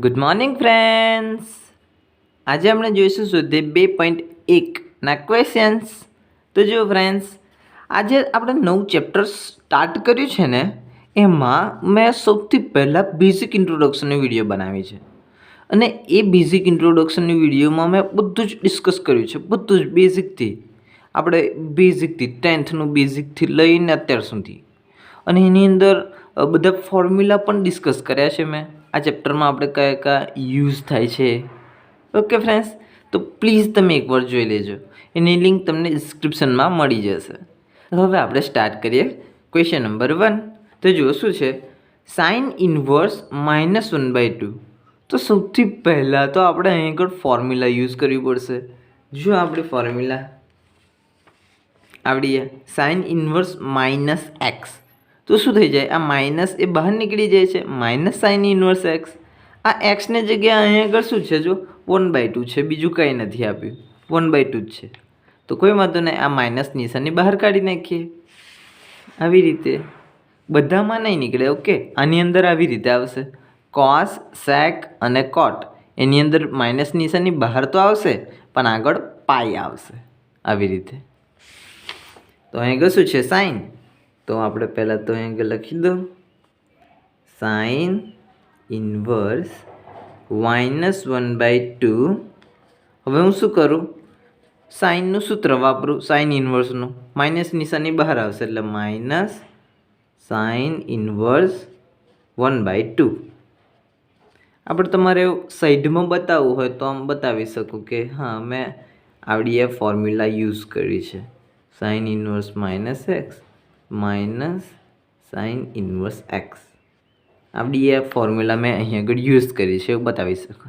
Good morning friends. આજે આપણે જોઈશું સ્વાધ્યાય 2.1ના ક્વેશ્ચન્સ. તો જો ફ્રેન્ડ્સ, આજે આપણે નવું ચેપ્ટર સ્ટાર્ટ કર્યું છે ને, એમાં મેં સૌથી પહેલાં બેઝિક ઇન્ટ્રોડક્શનની વિડીયો બનાવી છે. અને એ બેઝિક ઇન્ટ્રોડક્શનની વિડીયોમાં મેં બધું જ ડિસ્કસ કર્યું છે, બધું જ બેઝિકથી આપણે બેઝિકથી 10thનું બેઝિકથી લઈને અત્યાર સુધી. અને એની અંદર બધા ફોર્મ્યુલા પણ ડિસ્કસ કર્યા છે મેં. આ ચેપ્ટરમાં આપણે કયા કયા યુઝ થાય છે. ઓકે ફ્રેન્ડ્સ, તો પ્લીઝ તમે એકવાર જોઈ લેજો. એની લિંક તમને ડિસ્ક્રિપ્શનમાં મળી જશે. હવે આપણે સ્ટાર્ટ કરીએ ક્વેશ્ચન નંબર 1. તો જુઓ શું છે, સાઇન ઇન્વર્સ -1/2. તો સૌથી પહેલાં તો આપણે અહીં આગળ ફોર્મ્યુલા યુઝ કરવી પડશે. જો આપણી ફોર્મ્યુલા આવડી જાય, સાઇન ઇન્વર્સ -x. તો શું થઈ જાય, આ માઇનસ એ બહાર નીકળી જાય છે, માઇનસ સાઇન ઇન્વર્સ એક્સ. આ એક્સની જગ્યાએ અહીં આગળ શું છે, જો 1/2 છે, બીજું કંઈ નથી આપ્યું, 1/2 જ છે. તો કોઈ વાંધો નહીં, આ માઇનસ નિશાની બહાર કાઢી નાખીએ. આવી રીતે બધામાં નહીં નીકળે. ઓકે, આની અંદર આવી રીતે આવશે, કોસ, સેક અને કોટ. એની અંદર માઇનસ નિશાની બહાર તો આવશે, પણ આગળ પાઈ આવશે. આવી રીતે. તો અહીં આગળ શું છે, સાઇન. તો આપણે પહેલાં તો અહીં લખી દો, સાઇન ઇન્વર્સ -1/2. હવે હું શું કરું, સાઇનનું સૂત્ર વાપરું, સાઇન ઇન્વર્સનું. માઇનસ નિશાની બહાર આવશે એટલે માઇનસ સાઇન ઇન્વર્સ 1/2. આપણે તમારે સાઈડમાં બતાવવું હોય તો આમ બતાવી શકું કે હા, મેં આવડી એ ફોર્મ્યુલા યુઝ કરી છે, sine inverse -x minus sine inverse x. આપણી એ ફોર્મ્યુલા મેં અહીં આગળ યુઝ કરી છે એવું બતાવી શકો.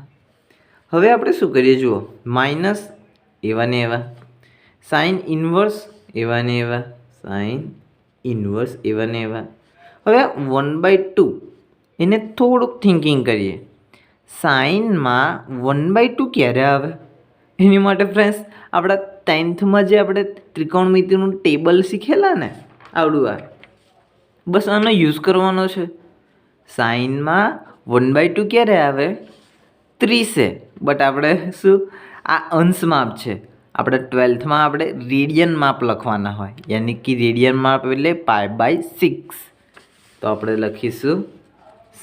હવે આપણે શું કરીએ, જુઓ, માઇનસ એવા ને એવા, સાઇન ઇન્વર્સ એવા ને એવા, સાઇન ઇન્વર્સ એવા ને એવા. હવે 1/2 એને થોડુંક થિંકિંગ કરીએ. સાઇનમાં 1/2 ક્યારે આવે? એની માટે ફ્રેન્ડ્સ, આપણા 10thમાં જે આપણે ત્રિકોણમિતિનું ટેબલ શીખેલા ને, આવડું આ, બસ આનો યુઝ કરવાનો છે. સાઇનમાં 1/2 ક્યારે આવે? 30. બટ આપણે શું, આ અંશ માપ છે. આપણે 12thમાં આપણે રેડિયન માપ લખવાના હોય, યાની કે રેડિયન માપ એટલે π/6. તો આપણે લખીશું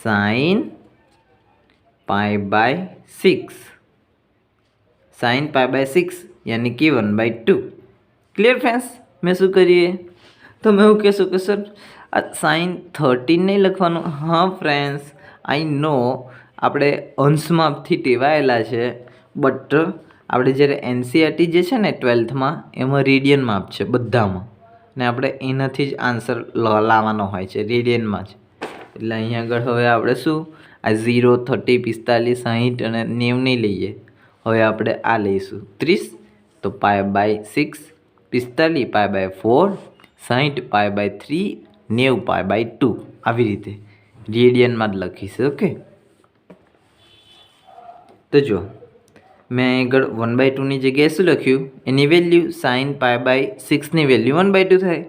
સાઇન π/6, સાઇન π/6 યાની કે 1/2. Clear friends? મેં શું કરીએ, તમે એવું કહેશો કે સર આ સાઇન 13 નહીં લખવાનું. હા ફ્રેન્ડ્સ, આઈ નો, આપણે અંશ માપથી ટેવાયેલા છે, બટ આપણે જ્યારે એનસીઆરટી જે છે ને 12thમાં, એમાં રેડિયન માપ છે બધામાં, ને આપણે એનાથી જ આન્સર લાવવાનો હોય છે, રેડિયનમાં જ. એટલે અહીંયા આગળ હવે આપણે શું, આ 0, 30, 45, 60 અને 90 નહીં લઈએ. હવે આપણે આ લઈશું 30. તો π/6, 45 π/4, 60 π/3, 90 π/2. આવી રીતે રેડિયનમાં જ લખીશું. ઓકે, તો જો મેં આગળ 1/2ની જગ્યાએ શું લખ્યું, એની વેલ્યુ સાઇન π/6ની વેલ્યુ 1/2 થાય.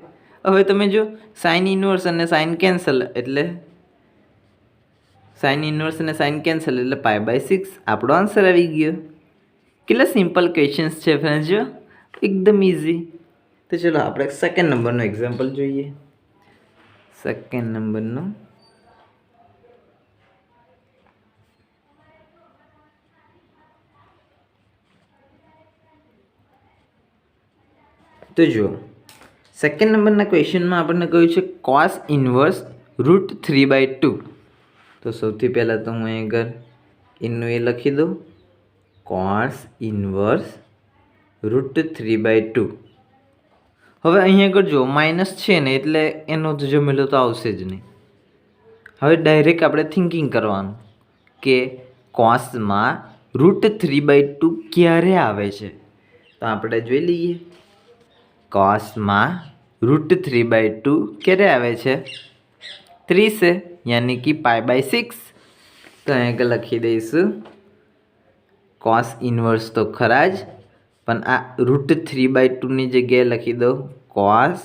હવે તમે જો, સાઇન ઇન્વર્સ અને સાઇન કેન્સલ, એટલે સાઇન ઇન્વર્સ અને સાઇન કેન્સલ એટલે π/6. આપણો આન્સર આવી ગયો. કેટલા સિમ્પલ ક્વેશ્ચન્સ છે ફ્રેન્ડ્સ, જો એકદમ ઇઝી. તો ચલો આપણે સેકન્ડ નંબરનો એક્ઝામ્પલ જોઈએ. સેકન્ડ નંબરનો, તો જુઓ, સેકન્ડ નંબરના ક્વેશ્ચનમાં આપણને કહ્યું છે કોસ ઇન્વર્સ √3/2. તો સૌથી પહેલાં તો હું અહીં આગળ એનું એ લખી દઉં, કોસ ઇન્વર્સ √3/2. હવે અહીં આગળ જો માઇનસ છે ને, એટલે એનો તો જમેલો તો આવશે જ નહીં. હવે ડાયરેક્ટ આપણે થિંકિંગ કરવાનું કે કોસમાં √3/2 ક્યારે આવે છે. તો આપણે જોઈ લઈએ, કોસમાં √3/2 ક્યારે આવે છે? 30, યાની કે π/6. તો અહીં લખી દઈશું, કોસ ઇન્વર્સ તો ખરા જ, પણ આ √3/2ની જગ્યાએ લખી દો કોસ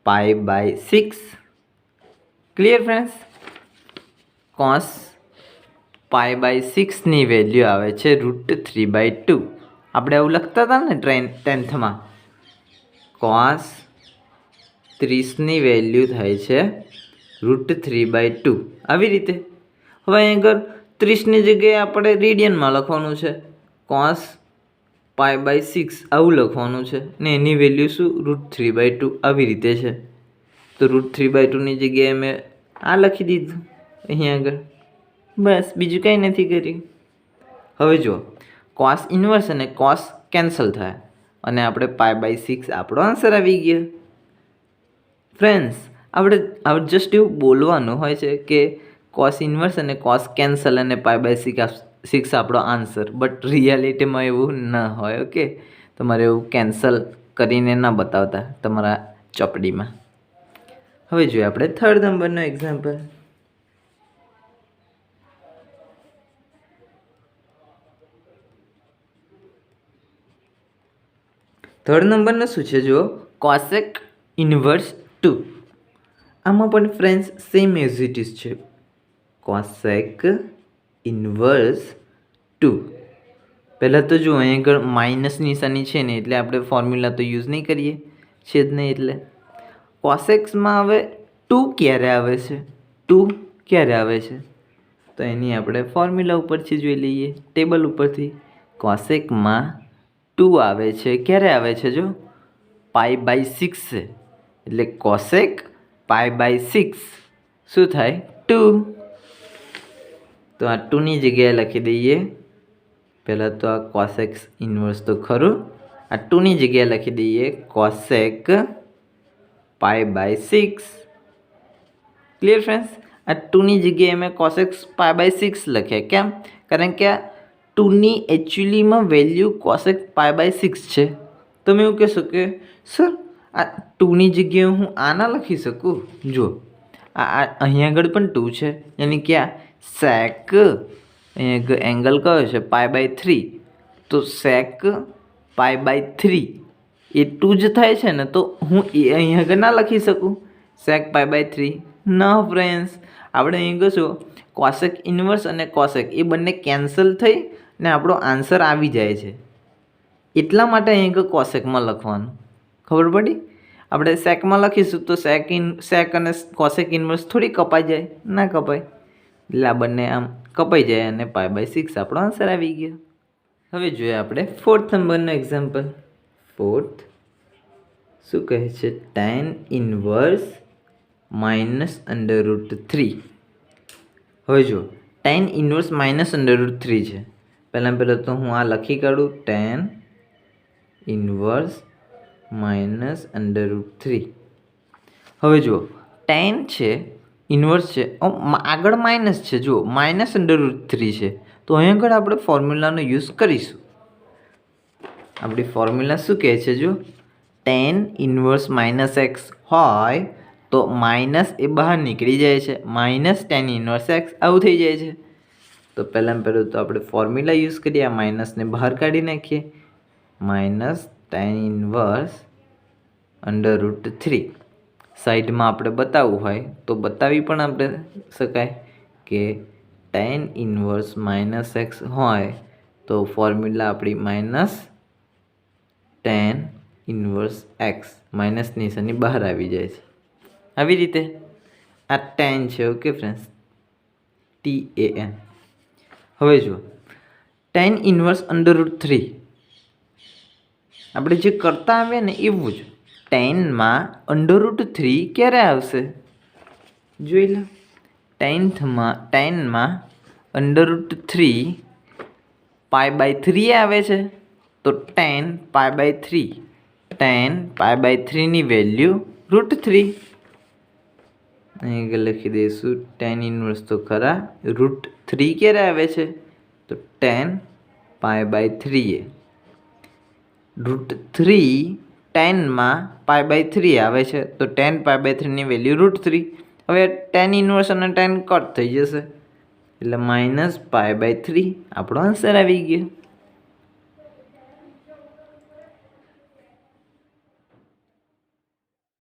π/6. Clear friends? કોસ π/6ની વેલ્યુ આવે છે √3/2. આપણે એવું લખતા હતા ને 10thમાં cos 30ની વેલ્યુ થાય છે √3/2 આવી રીતે. હવે અહીં આગળ 30ની જગ્યાએ આપણે રેડિયનમાં લખવાનું છે cos π/6 આવું લખવાનું છે ને એની વેલ્યુ શું √3/2 આવી રીતે છે. તો √3/2ની જગ્યાએ મેં આ લખી દીધું અહીં આગળ, બસ બીજું કંઈ નથી કર્યું. હવે જુઓ cos ઇન્વર્સ અને cos કેન્સલ થાય અને આપણે π/6 આપણો આન્સર આવી ગયો. ફ્રેન્ડ્સ આપણે જસ્ટ એવું બોલવાનું હોય છે કે cos ઇન્વર્સ અને cos કેન્સલ અને π/6 આપણો આન્સર, બટ રિયાલિટીમાં એવું ન હોય. ઓકે, તમારે એવું કેન્સલ કરીને ન બતાવતા તમારા ચોપડીમાં. હવે જોઈએ આપણે 3rd નંબરનો એક્ઝામ્પલ. થર્ડ નંબરનો શું છે જુઓ, કોસેક ઇન્વર્સ 2. આમાં પણ friends same as it is છે, કોસેક ઇન્વર્સ 2. પહેલાં તો જુઓ અહીં આગળ માઇનસ નિશાની છે ને એટલે આપણે ફોર્મ્યુલા તો યુઝ નહીં કરીએ છે જ નહીં. એટલે કોસેક્સમાં હવે 2 ક્યારે આવે છે, 2 ક્યારે આવે છે તો એની આપણે ફોર્મ્યુલા ઉપરથી જોઈ લઈએ, ટેબલ ઉપરથી. કોસેકમાં 2 આવે છે, ક્યારે આવે છે જો π/6 છે એટલે કોસેક π/6 શું થાય 2. તો આ 2ની જગ્યાએ લખી દઈએ. પહેલાં તો આ કોસેક ઇન્વર્સ તો ખરું, આ 2ની જગ્યાએ લખી દઈએ કોસેક π/6. Clear friends? આ 2ની જગ્યાએ મેં કોસેક π/6 લખ્યા, કેમ? કારણ કે આ 2ની એકચ્યુઅલીમાં વેલ્યુ કોસેક π/6 છે. તમે એવું કહેશો કે સર આ 2ની જગ્યાએ હું આ ના લખી શકું. જુઓ આ અહીંયા આગળ પણ 2 છે, યાની કે આ સેક અહીંયા એંગલ કયો છે π/3, તો સેક π/3 એ 2 જ થાય છે ને, તો હું એ અહીંયા આગળ ના લખી શકું સેક π/3. ના ફ્રેન્ડ્સ, આપણે અહીં કહીશું કોસેક ઇન્વર્સ અને કોસેક એ બંને કેન્સલ થઈ ને આપણો આન્સર આવી જાય છે. એટલા માટે અહીં કોસેકમાં લખવાનું. ખબર પડી? આપણે સેકમાં લખીશું તો સેક અને કોસેક ઇન્વર્સ થોડી કપાઈ જાય, ના કપાય. એટલે આ બંને આમ કપાઈ જાય અને π/6 આપણો આન્સર આવી ગયો. હવે જોઈએ આપણે 4th નંબરનો એક્ઝામ્પલ. 4th શું કહે છે, tan ઇન્વર્સ -√3. હવે જુઓ tan ઇન્વર્સ -√3 છે. પહેલાં તો હું આ લખી કાઢું tan ઇન્વર્સ -√3. હવે જુઓ tan છે ઇન્વર્સ છે, આગળ માઇનસ છે, જુઓ -√3 છે, તો અહીં આગળ આપણે ફોર્મ્યુલાનો યુઝ કરીશું. આપણી ફોર્મ્યુલા શું કહે છે, જો tan ઇન્વર્સ -x હોય તો માઇનસ એ બહાર નીકળી જાય છે, -tan ઇન્વર્સ x આવું થઈ જાય છે. તો પહેલાં તો આપણે ફોર્મ્યુલા યુઝ કરીએ, આ માઇનસને બહાર કાઢી નાખીએ, -tan ઇન્વર્સ √3. સાઈડમાં આપણે બતાવવું હોય તો બતાવી પણ આપણે શકાય કે tan ઇન્વર્સ -x હોય તો ફોર્મ્યુલા આપણી -tan ઇન્વર્સ x, માઇનસ નિશાની બહાર આવી જાય છે. આવી રીતે આ tan છે. Okay friends, TAN. હવે જુઓ tan ઇન્વર્સ √3 આપણે જે કરતા આવ્યા ને એવું જ ટેનમાં √3 ક્યારે આવશે જોઈ લો. ટેનમાં √3 π/3 આવે છે, તો tan π/3ની વેલ્યુ √3. અહીં લખી દઈશું tan ઇન્વર્સ તો ખરા, √3 ક્યારે આવે છે તો tan π/3 √3 ટેનમાં π/3 આવે છે, તો tan π/3ની વેલ્યુ √3. હવે tan ઇન્વર્સ અને tan કટ થઈ જશે એટલે -π/3 આપણો આન્સર આવી ગયો.